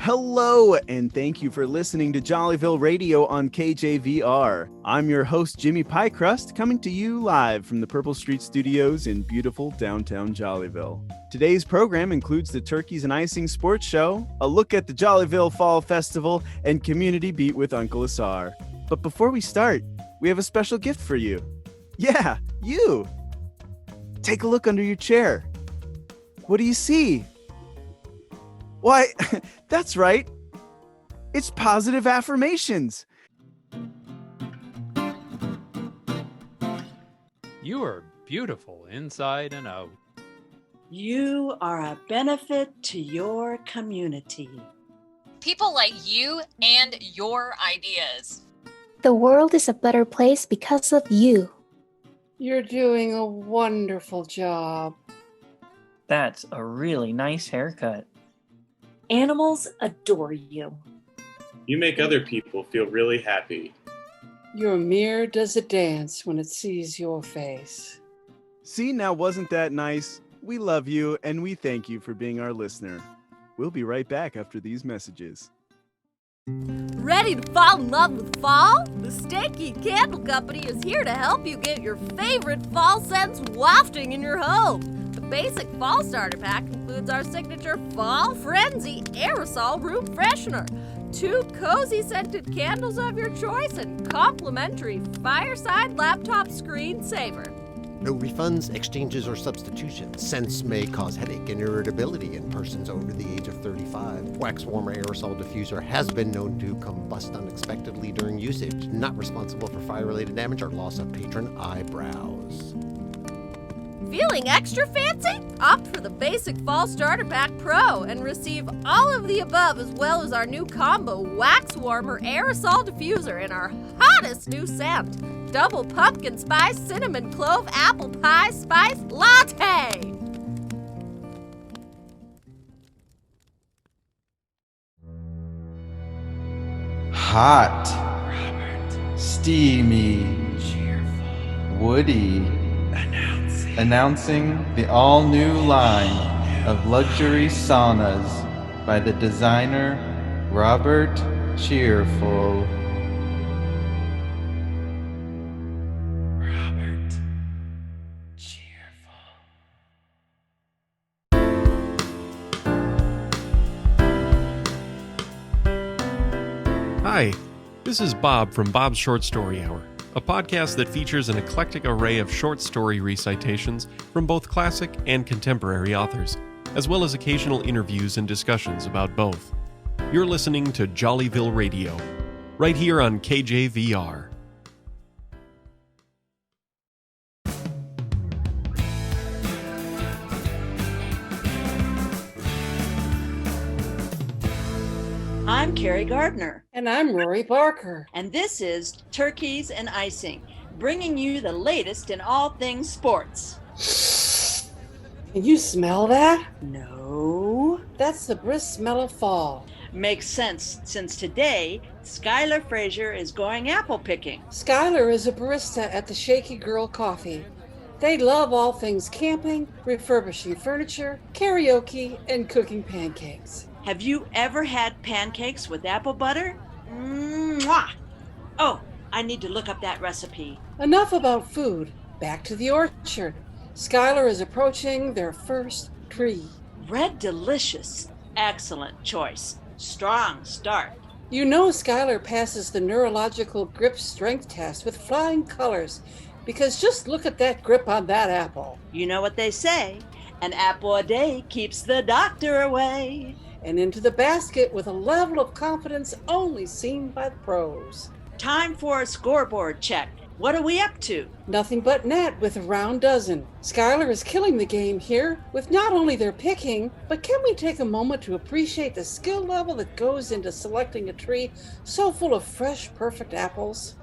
Hello, and thank you for listening to Jollyville Radio on KJVR. I'm your host, Jimmy Pykrust, coming to you live from the Purple Street Studios in beautiful downtown Jollyville. Today's program includes the Turkeys and Icing Sports Show, a look at the Jollyville Fall Festival, and Community Beat with UncleASAR. But before we start, we have a special gift for you. Yeah, you! Take a look under your chair. What do you see? Why, that's right. It's positive affirmations. You are beautiful inside and out. You are a benefit to your community. People like you and your ideas. The world is a better place because of you. You're doing a wonderful job. That's a really nice haircut. Animals adore you. You make other people feel really happy. Your mirror does a dance when it sees your face. See, now wasn't that nice? We love you and we thank you for being our listener. We'll be right back after these messages. Ready to fall in love with fall? The Stinky Candle Company is here to help you get your favorite fall scents wafting in your home. The basic fall starter pack includes our signature Fall Frenzy aerosol room freshener, 2 cozy scented candles of your choice, and complimentary fireside laptop screen saver. No refunds, exchanges, or substitutions. Scents may cause headache and irritability in persons over the age of 35. Wax warmer aerosol diffuser has been known to combust unexpectedly during usage. Not responsible for fire-related damage or loss of patron eyebrows. Feeling extra fancy? Opt for the basic Fall Starter Pack Pro and receive all of the above as well as our new combo Wax Warmer Aerosol Diffuser and our hottest new scent, Double Pumpkin Spice Cinnamon Clove Apple Pie Spice Latte. Hot, Robert, steamy, cheerful, woody, announcing the all-new line of luxury saunas by the designer Robert Cheerful. Robert Cheerful. Hi, this is Bob from Bob's Short Story Hour, a podcast that features an eclectic array of short story recitations from both classic and contemporary authors, as well as occasional interviews and discussions about both. You're listening to Jollyville Radio, right here on KJVR. I'm Carrie Gardner. And I'm Rory Barker. And this is Turkeys and Icing, bringing you the latest in all things sports. Can you smell that? No. That's the brisk smell of fall. Makes sense, since today, Skylar Frazier is going apple picking. Skylar is a barista at the Shaky Girl Coffee. They love all things camping, refurbishing furniture, karaoke, and cooking pancakes. Have you ever had pancakes with apple butter? Mwah! Oh, I need to look up that recipe. Enough about food. Back to the orchard. Skylar is approaching their first tree. Red Delicious. Excellent choice. Strong start. You know Skylar passes the neurological grip strength test with flying colors, because just look at that grip on that apple. You know what they say, an apple a day keeps the doctor away. And into the basket with a level of confidence only seen by the pros. Time for a scoreboard check. What are we up to? Nothing but net with a round dozen. Skylar is killing the game here with not only their picking, but can we take a moment to appreciate the skill level that goes into selecting a tree so full of fresh, perfect apples?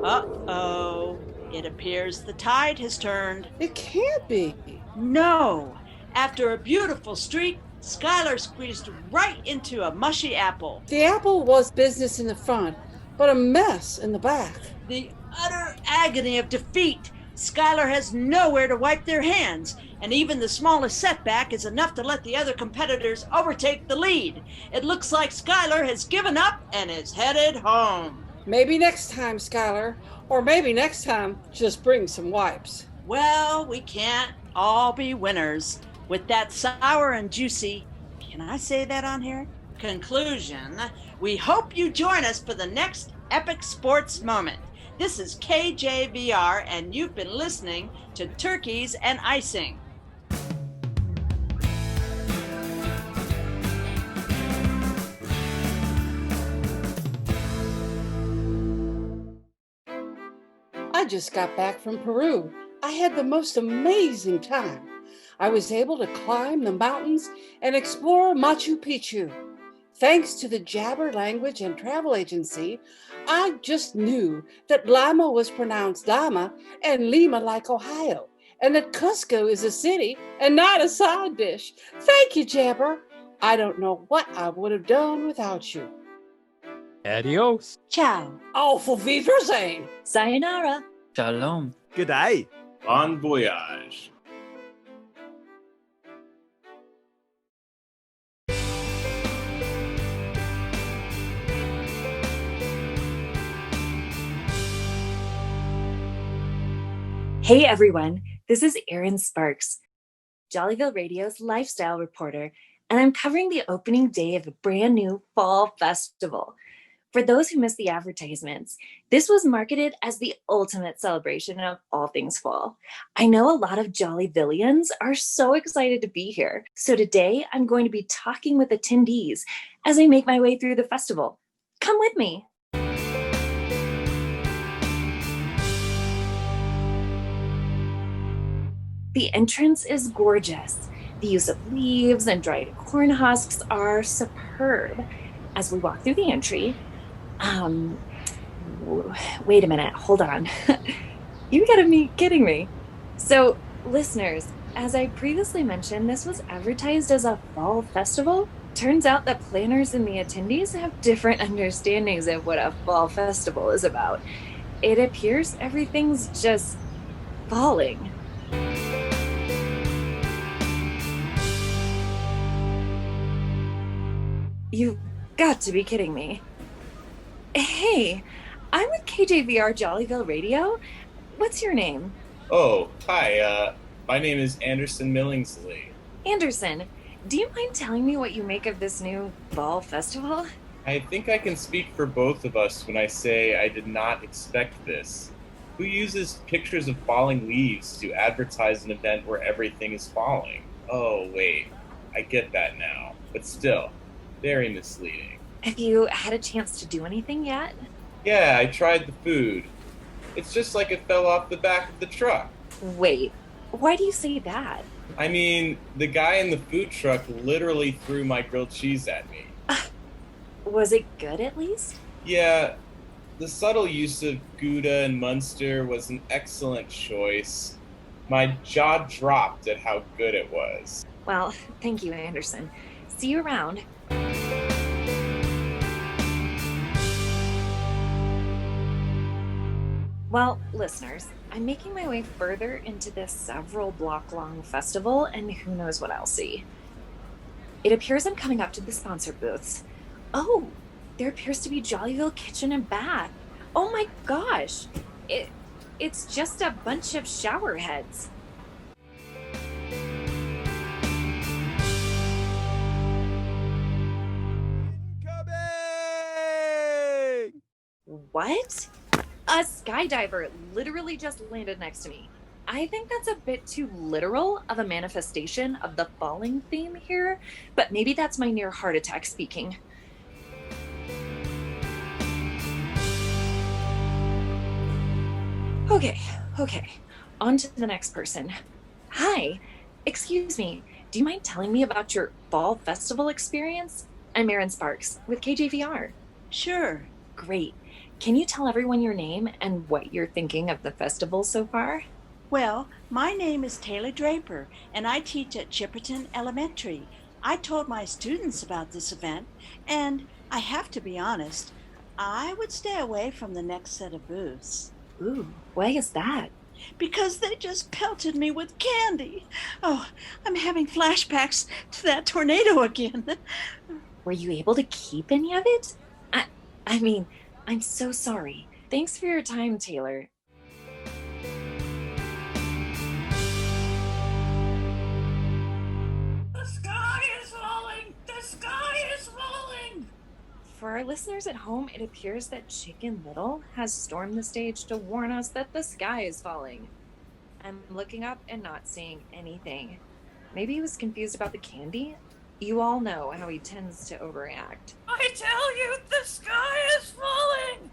Uh-oh. It appears the tide has turned. It can't be. No. After a beautiful streak, Skylar squeezed right into a mushy apple. The apple was business in the front, but a mess in the back. The utter agony of defeat Skylar has nowhere to wipe their hands, and even the smallest setback is enough to let the other competitors overtake the lead. It looks like Skylar has given up and is headed home. Maybe next time, Skylar. Or maybe next time, just bring some wipes. Well, we can't all be winners. With that sour and juicy, can I say that on here? Conclusion, we hope you join us for the next epic sports moment. This is KJVR, and you've been listening to Turkeys and Icing. I just got back from Peru. I had the most amazing time. I was able to climb the mountains and explore Machu Picchu. Thanks to the Jabber Language and Travel Agency, I just knew that Lima was pronounced Dama and Lima like Ohio, and that Cusco is a city and not a side dish. Thank you, Jabber. I don't know what I would have done without you. Adios. Ciao. Auf Wiedersehen. Sayonara. Shalom. Good day. Bon voyage. Hey everyone, this is Erin Sparks, Jollyville Radio's lifestyle reporter, and I'm covering the opening day of a brand new fall festival. For those who missed the advertisements, this was marketed as the ultimate celebration of all things fall. I know a lot of Jollyvillians are so excited to be here, so today I'm going to be talking with attendees as I make my way through the festival. Come with me. The entrance is gorgeous. The use of leaves and dried corn husks are superb. As we walk through the entry, wait a minute, hold on. You gotta be kidding me. So, listeners, as I previously mentioned, this was advertised as a fall festival. Turns out that planners and the attendees have different understandings of what a fall festival is about. It appears everything's just falling. You've got to be kidding me. Hey, I'm with KJVR Jollyville Radio. What's your name? Oh, hi. My name is Anderson Millingsley. Anderson, do you mind telling me what you make of this new fall festival? I think I can speak for both of us when I say I did not expect this. Who uses pictures of falling leaves to advertise an event where everything is falling? Oh, wait. I get that now. But still, very misleading. Have you had a chance to do anything yet? Yeah, I tried the food. It's just like it fell off the back of the truck. Wait, why do you say that? I mean, the guy in the food truck literally threw my grilled cheese at me. Was it good at least? Yeah, the subtle use of Gouda and Munster was an excellent choice. My jaw dropped at how good it was. Well, thank you, Anderson. See you around. Well, listeners, I'm making my way further into this several block-long festival, and who knows what I'll see. It appears I'm coming up to the sponsor booths. Oh, there appears to be Jollyville Kitchen and Bath. Oh my gosh, it's just a bunch of shower heads. Incoming! What? A skydiver literally just landed next to me. I think that's a bit too literal of a manifestation of the falling theme here, but maybe that's my near heart attack speaking. Okay. On to the next person. Hi, excuse me, do you mind telling me about your fall festival experience? I'm Erin Sparks with KJVR. Sure. Great. Can you tell everyone your name and what you're thinking of the festival so far? Well, my name is Taylor Draper, and I teach at Chipperton Elementary. I told my students about this event, and I have to be honest, I would stay away from the next set of booths. Ooh, why is that? because they just pelted me with candy. Oh, I'm having flashbacks to that tornado again. Were you able to keep any of it? I mean, I'm so sorry. Thanks for your time, Taylor. The sky is falling! The sky is falling! For our listeners at home, it appears that Chicken Little has stormed the stage to warn us that the sky is falling. I'm looking up and not seeing anything. Maybe he was confused about the candy? You all know how he tends to overreact. I tell you, the sky is falling!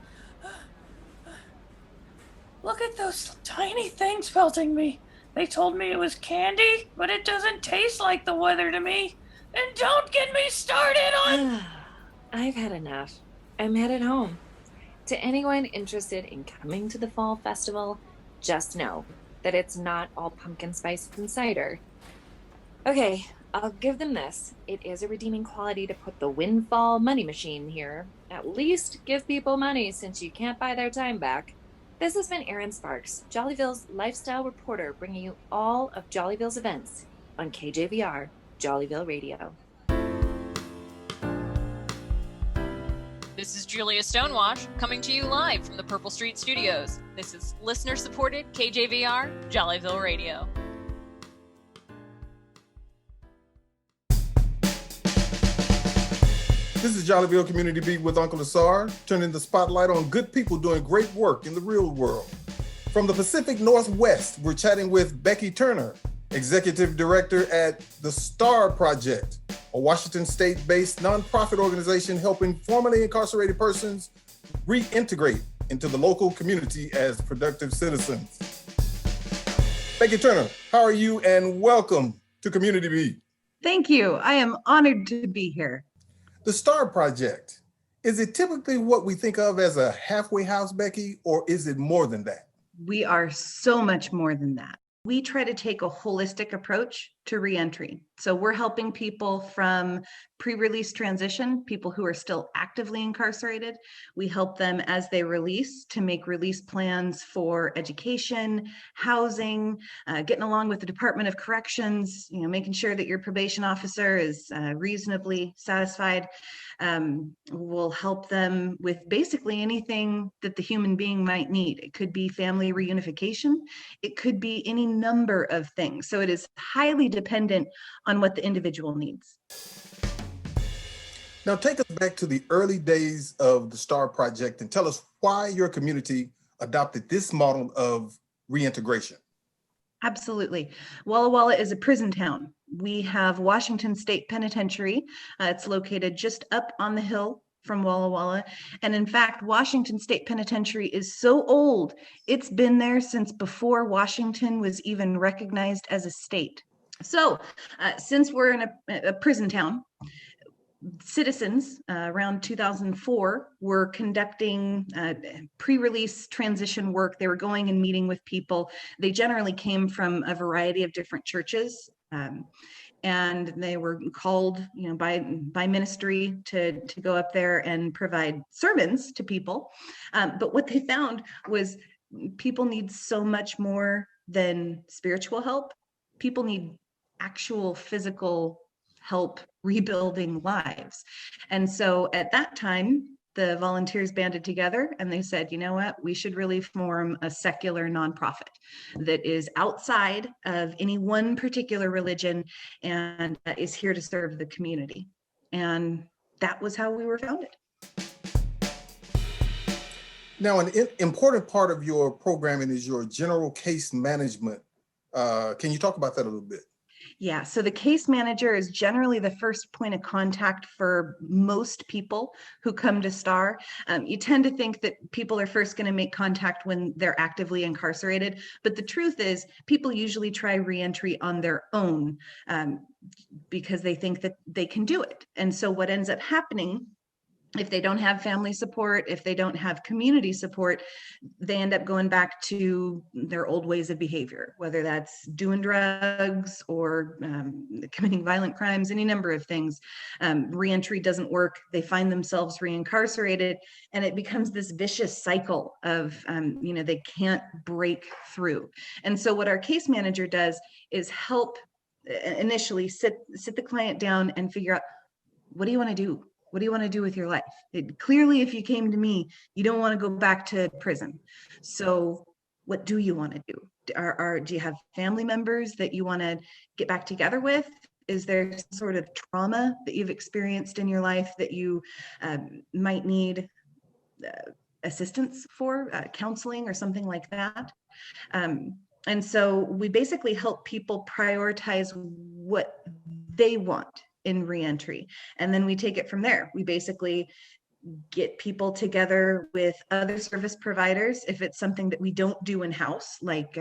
Look at those tiny things pelting me. They told me it was candy, but it doesn't taste like the weather to me. And don't get me started on... I've had enough. I'm headed home. To anyone interested in coming to the Fall Festival, just know that it's not all pumpkin spice and cider. Okay, I'll give them this. It is a redeeming quality to put the windfall money machine here. At least give people money since you can't buy their time back. This has been Erin Sparks, Jollyville's lifestyle reporter, bringing you all of Jollyville's events on KJVR, Jollyville Radio. This is Julia Stonewash coming to you live from the Purple Street Studios. This is listener-supported KJVR, Jollyville Radio. This is Jollyville Community Beat with UncleASAR, turning the spotlight on good people doing great work in the real world. From the Pacific Northwest, we're chatting with Becky Turner, Executive Director at the STAR Project, a Washington State-based nonprofit organization helping formerly incarcerated persons reintegrate into the local community as productive citizens. Becky Turner, how are you, and welcome to Community Beat. Thank you. I am honored to be here. The STAR Project, is it typically what we think of as a halfway house, Becky, or is it more than that? We are so much more than that. We try to take a holistic approach to reentry. So we're helping people from pre-release transition, people who are still actively incarcerated. We help them as they release to make release plans for education, housing, getting along with the Department of Corrections, making sure that your probation officer is reasonably satisfied. We'll help them with basically anything that the human being might need. It could be family reunification. It could be any number of things. So it is highly dependent on what the individual needs. Now take us back to the early days of the STAR Project and tell us why your community adopted this model of reintegration. Absolutely. Walla Walla is a prison town. We have Washington State Penitentiary. It's located just up on the hill from Walla Walla. And in fact, Washington State Penitentiary is so old, it's been there since before Washington was even recognized as a state. So since we're in a prison town, citizens around 2004 were conducting pre-release transition work. They were going and meeting with people. They generally came from a variety of different churches. And they were called, by ministry to go up there and provide sermons to people. But what they found was people need so much more than spiritual help. People need actual physical help rebuilding lives. And so at that time, the volunteers banded together and they said, you know what, we should really form a secular nonprofit that is outside of any one particular religion and is here to serve the community. And that was how we were founded. Now, an important part of your programming is your general case management. Can you talk about that a little bit? Yeah, so the case manager is generally the first point of contact for most people who come to STAR. You tend to think that people are first going to make contact when they're actively incarcerated, but the truth is people usually try reentry on their own because they think that they can do it. And so what ends up happening If they don't have family support, if they don't have community support, they end up going back to their old ways of behavior, whether that's doing drugs or committing violent crimes, any number of things. Reentry doesn't work. They find themselves reincarcerated, and it becomes this vicious cycle of, they can't break through. And so what our case manager does is help initially sit the client down and figure out, what do you want to do? What do you want to do with your life? Clearly, if you came to me, you don't want to go back to prison. So what do you want to do? Do you have family members that you want to get back together with? Is there sort of trauma that you've experienced in your life that you might need assistance for, counseling or something like that? And so we basically help people prioritize what they want in reentry. And then we take it from there. We basically get people together with other service providers if it's something that we don't do in-house, like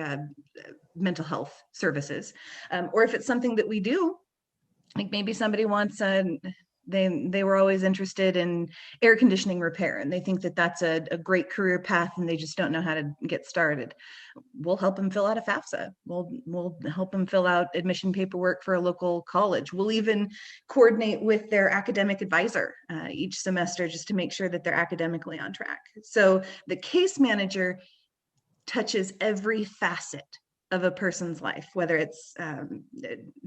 mental health services, or if it's something that we do, like maybe somebody wants they were always interested in air conditioning repair, and they think that that's a great career path, and they just don't know how to get started. We'll help them fill out a FAFSA. We'll help them fill out admission paperwork for a local college. We'll even coordinate with their academic advisor each semester just to make sure that they're academically on track. So the case manager touches every facet of a person's life, whether it's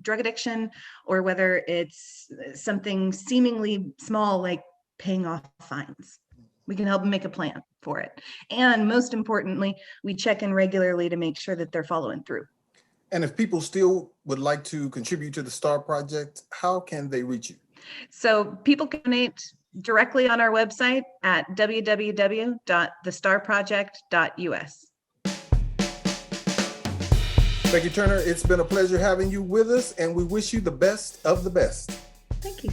drug addiction or whether it's something seemingly small like paying off fines. We can help them make a plan for it. And most importantly, we check in regularly to make sure that they're following through. And if people still would like to contribute to the STAR project, how can they reach you? So people can donate directly on our website at www.thestarproject.us. Becky Turner, it's been a pleasure having you with us, and we wish you the best of the best. Thank you.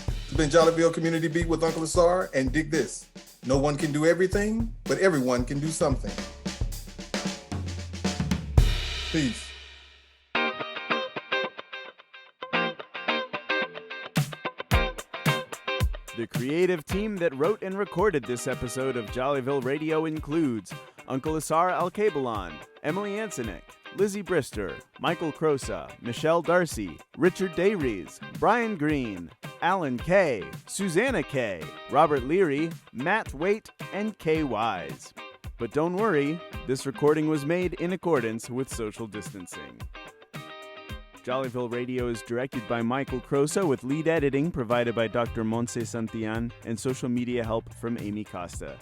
It's been Jollyville Community Beat with UncleASAR, and dig this. No one can do everything, but everyone can do something. Peace. The creative team that wrote and recorded this episode of Jollyville Radio includes UncleASAR Alkebalon, Emily Ansonik, Lizzie Brister, Michael Crosa, Michelle Darcy, Richard Dayries, Brian Green, Alan Kay, Susanna Kay, Robert Leary, Matt Waite, and Kay Wise. But don't worry, this recording was made in accordance with social distancing. Jollyville Radio is directed by Michael Crosa with lead editing provided by Dr. Montse Santillan and social media help from Amy Costa.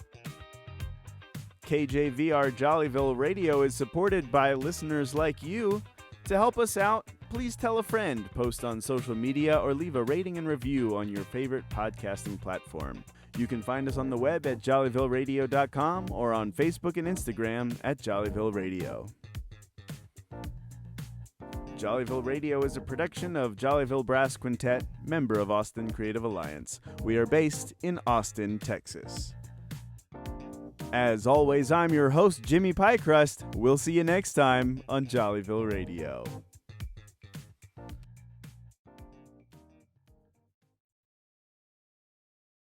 KJVR Jollyville Radio is supported by listeners like you. To help us out, please tell a friend, post on social media, or leave a rating and review on your favorite podcasting platform. You can find us on the web at jollyvilleradio.com or on Facebook and Instagram at Jollyville Radio. Jollyville Radio is a production of Jollyville Brass Quintet, member of Austin Creative Alliance. We are based in Austin, Texas. As always, I'm your host, Jimmy Pykrust. We'll see you next time on Jollyville Radio.